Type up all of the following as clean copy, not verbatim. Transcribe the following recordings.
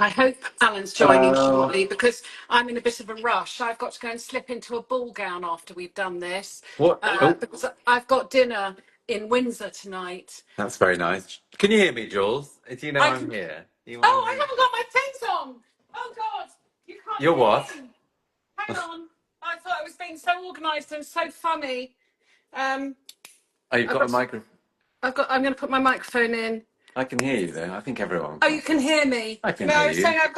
I hope Alan's joining Hello. shortly because I'm in a bit of a rush. I've got to go and slip into a ball gown after we've done this What? Oh, because I've got dinner in Windsor tonight. that's very nice. Can you hear me, Jules? Do you know I I'm can. here? You want Oh, to I move? haven't got my things on. Oh God, you can't You're what? hear me. Hang on. I thought I was being so organised and so funny. Um, Oh, you've I've got a got. microphone. I'm going to put my microphone in. I can hear you, though. I think everyone Oh, can. you can hear me. I can No, hear I was you. saying I've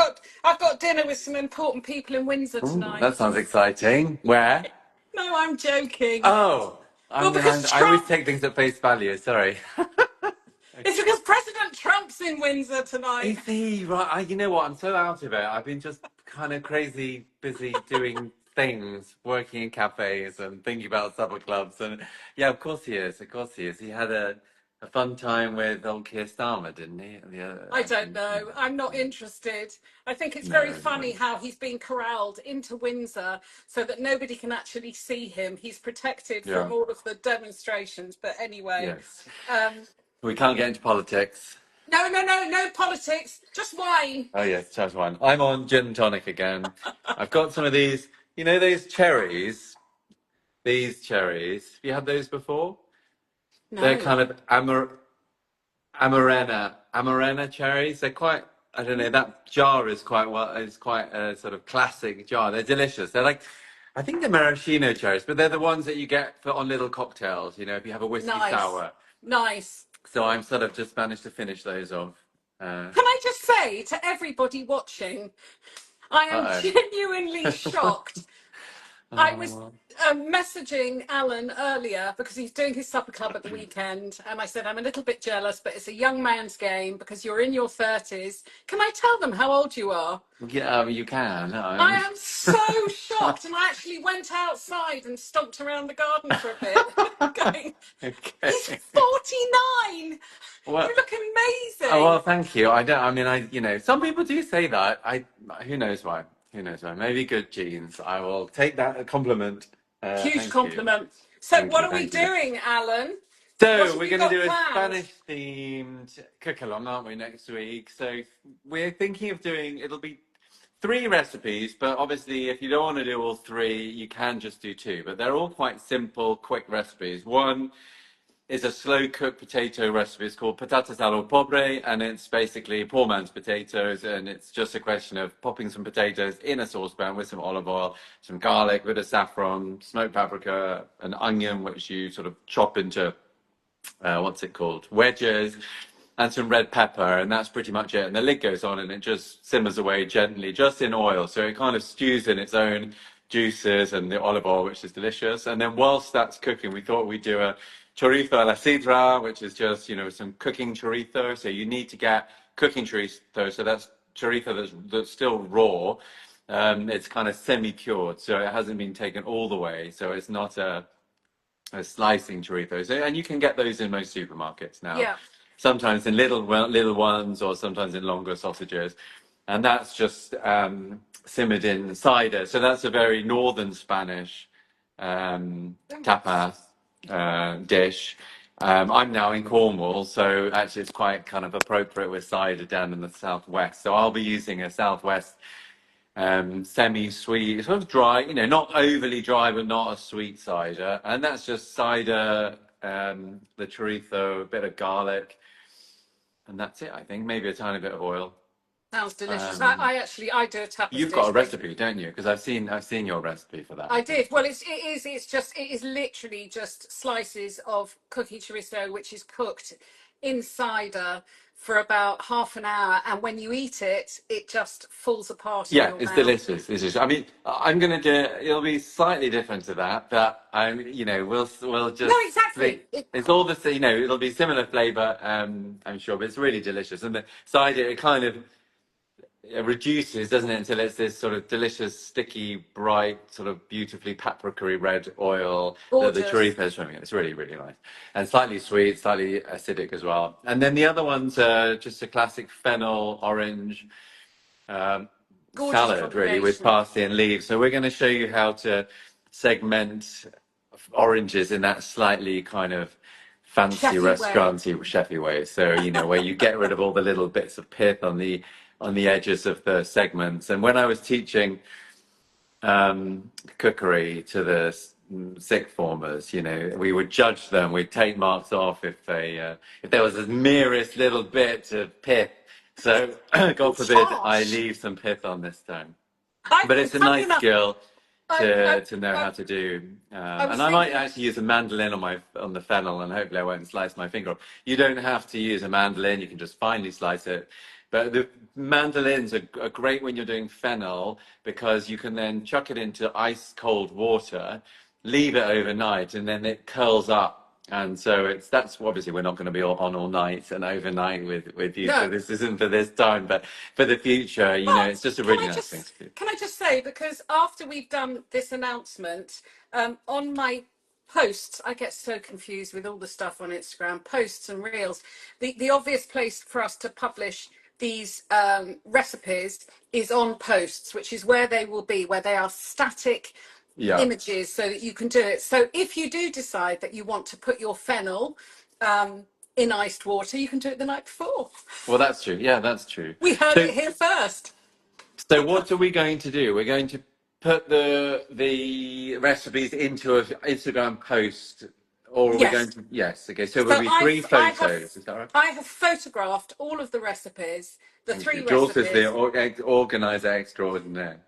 got dinner with some important people in Windsor Ooh, that tonight. sounds exciting. Where? No, I'm joking. Oh, Well, because I always Trump. take things at face value. Sorry. It's because President Trump's in Windsor tonight. Is he right? You know what? I'm so out of it. I've been just kind of crazy busy doing things, working in cafes and thinking about supper clubs. And yeah, of course he is. Of course he is. He had a fun time with old Keir Starmer, didn't he? I don't know. I'm not Yeah. interested. I think it's very No, funny no. how he's been corralled into Windsor so that nobody can actually see him. He's protected Yeah. from all of the demonstrations. But anyway, Yes. um, We can't get into politics. no politics, just wine. Oh yes, just one. I'm on gin and tonic again. I've got some of these. You know those cherries? These cherries. Have you had those before? They're No. kind of Amarena cherries. They're quite. I don't know. That jar is quite well. Is quite a sort of classic jar. They're delicious. They're like, I think they're maraschino cherries, but they're the ones that you get for on little cocktails. You know, if you have a whiskey Nice. sour. Nice. So I'm sort of just managed to finish those off. Can I just say to everybody watching, I am Uh genuinely shocked. I was oh. messaging Alan earlier because he's doing his supper club at the weekend, and I said I'm a little bit jealous, but it's a young man's game because you're in your 30s. Can I tell them how old you are? Yeah, you can. I am so shocked, and I actually went outside and stomped around the garden for a bit, going, "He's Okay. 49. Well, You look oh, amazing." well, thank you. I don't. I mean, some people do say that. Who knows why? Who knows why? Maybe good genes. I will take that a compliment. Huge Thank you. compliment. So, Thank what you. are we Thank you. doing, Alan? What So have we're you going to got do a planned? Spanish-themed cook-along, aren't we, next week? So we're thinking of doing. It'll be three recipes, but obviously, if you don't want to do all three, you can just do two. But they're all quite simple, quick recipes. One is a slow cooked potato recipe. It's called patatas al pobre, and it's basically poor man's potatoes. And it's just a question of popping some potatoes in a saucepan with some olive oil, some garlic, a bit of saffron, smoked paprika, an onion, which you sort of chop into what's it called, wedges, and some red pepper, and that's pretty much it. And the lid goes on, and it just simmers away gently, just in oil. So it kind of stews in its own juices and the olive oil, which is delicious. And then whilst that's cooking, we thought we'd do a chorizo a la sidra, which is just, some cooking chorizo. So you need to get cooking chorizo. So that's chorizo that's still raw. It's kind of semi-cured, so it hasn't been taken all the way. So it's not a slicing chorizo. So, and you can get those in most supermarkets now. Yeah. Sometimes in little ones, or sometimes in longer sausages, and that's just simmered in cider. So that's a very northern Spanish tapas dish. I'm now in Cornwall, so actually it's quite kind of appropriate with cider down in the southwest. So I'll be using a southwest semi-sweet, sort of dry, not overly dry, but not a sweet cider. And that's just cider, the chorizo, a bit of garlic, and that's it, I think. Maybe a tiny bit of oil. Sounds delicious. Um, I do a tapas you've got dish. a recipe, don't you? Because I've seen your recipe for that, I I think. did. Well, it is literally just slices of cookie chorizo, which is cooked in cider for about half an hour, and when you eat it, it just falls apart in Yeah, your it's mouth. delicious. It's just, I mean, I'm gonna do. It'll be slightly different to that, but we'll No, just exactly. it's all the it'll be similar flavor. I'm sure, but it's really delicious. And the cider, it kind of it reduces, doesn't it, until it's this sort of delicious, sticky, bright, sort of beautifully paprika red oil that the Gorgeous. chorizo is swimming in. It's really, really nice. And slightly sweet, slightly acidic as well. And then the other one's just a classic fennel orange um, Gorgeous salad, really, with combination. parsley and leaves. So we're going to show you how to segment oranges in that slightly kind of fancy Chefy way. restauranty chefy way. So, where you get rid of all the little bits of pith on on the edges of the segments. And when I was teaching cookery to the sixth formers, you know, we would judge them. We'd take marks off if there was the merest little bit of pith. So God forbid I Harsh. leave some pith on this time. I, But it's a funny nice enough, skill I, to know I, how to do. I was And I might thinking, actually use a mandolin on the fennel, and hopefully I won't slice my finger off. You don't have to use a mandolin; you can just finely slice it. But the mandolins are great when you're doing fennel because you can then chuck it into ice cold water, leave it overnight, and then it curls up. And so that's obviously we're not going to be on all night and overnight with you. So no. this isn't for this time, but for the future, you know, But it's just a really nice thing to do. can I just say, because after we've done this announcement, on my posts, I get so confused with all the stuff on Instagram, posts and reels. The obvious place for us to publish these recipes is on posts, which is where they will be, where they are static Yeah. images so that you can do it. So if you do decide that you want to put your fennel in iced water, you can do it the night before. Well, that's true. Yeah, that's true. We heard So, it here first. so what are we going to do? We're going to put the recipes into an Instagram post, or are we going Yes. to? Yes. Okay. So So there'll be three photos. Is that right? I have photographed all of the recipes, the Thank three you. Jules is the recipes. organizer extraordinaire.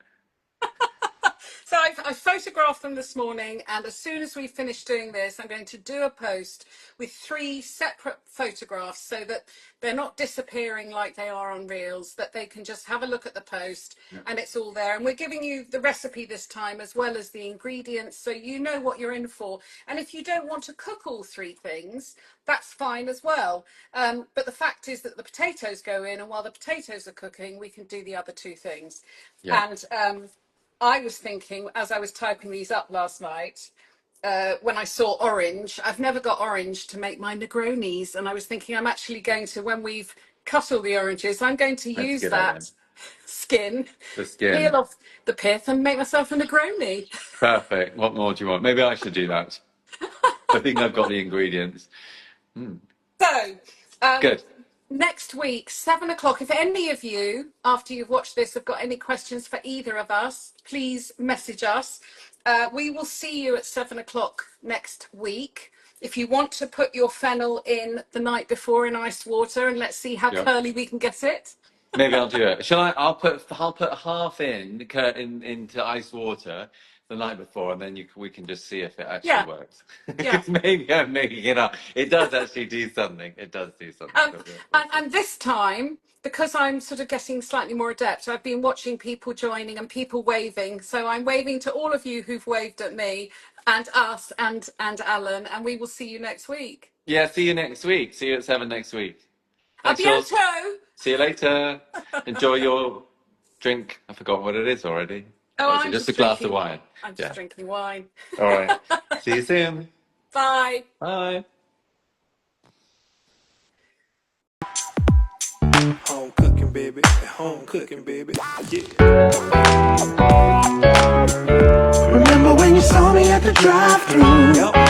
So I photographed them this morning, and as soon as we finish doing this, I'm going to do a post with 3 separate photographs so that they're not disappearing like they are on Reels, that they can just have a look at the post and it's all there. And we're giving you the recipe this time as well as the ingredients, so you know what you're in for. And if you don't want to cook all 3 things, that's fine as well. But the fact is that the potatoes go in, and while the potatoes are cooking, we can do the other 2 things. Yeah. And I was thinking, as I was typing these up last night, when I saw orange, I've never got orange to make my Negronis. And I was thinking, I'm actually going to, when we've cut all the oranges, I'm going to That's a use good that idea. skin, The skin. peel off the pith, and make myself a Negroni. Perfect. What more do you want? Maybe I should do that. I think I've got the ingredients. So, Good. next week, 7 o'clock. If any of you, after you've watched this, have got any questions for either of us, please message us. We will see you at 7 o'clock next week. If you want to put your fennel in the night before in ice water, and let's see how Yeah. curly we can get it. Maybe I'll do it. Shall I? I'll put half into ice water the night before, and then we can just see if it actually Yeah. works. Yeah. Because maybe I'm making it up. It does actually do something. It does do something. And this time, because I'm sort of getting slightly more adept, I've been watching people joining and people waving. So I'm waving to all of you who've waved at me and us and Alan, and we will see you next week. Yeah. See you next week. See you at 7 next week. A Thanks, Jules. bientôt. See you later. Enjoy your drink. I forgot what it is already. Oh, Or is it I'm just a glass of drinking- wine. I'm just drinking wine. All right. See you soon. Bye. Bye. Home cooking, baby. Home cooking, baby. Yeah. Remember when you saw me at the drive-thru? Yep.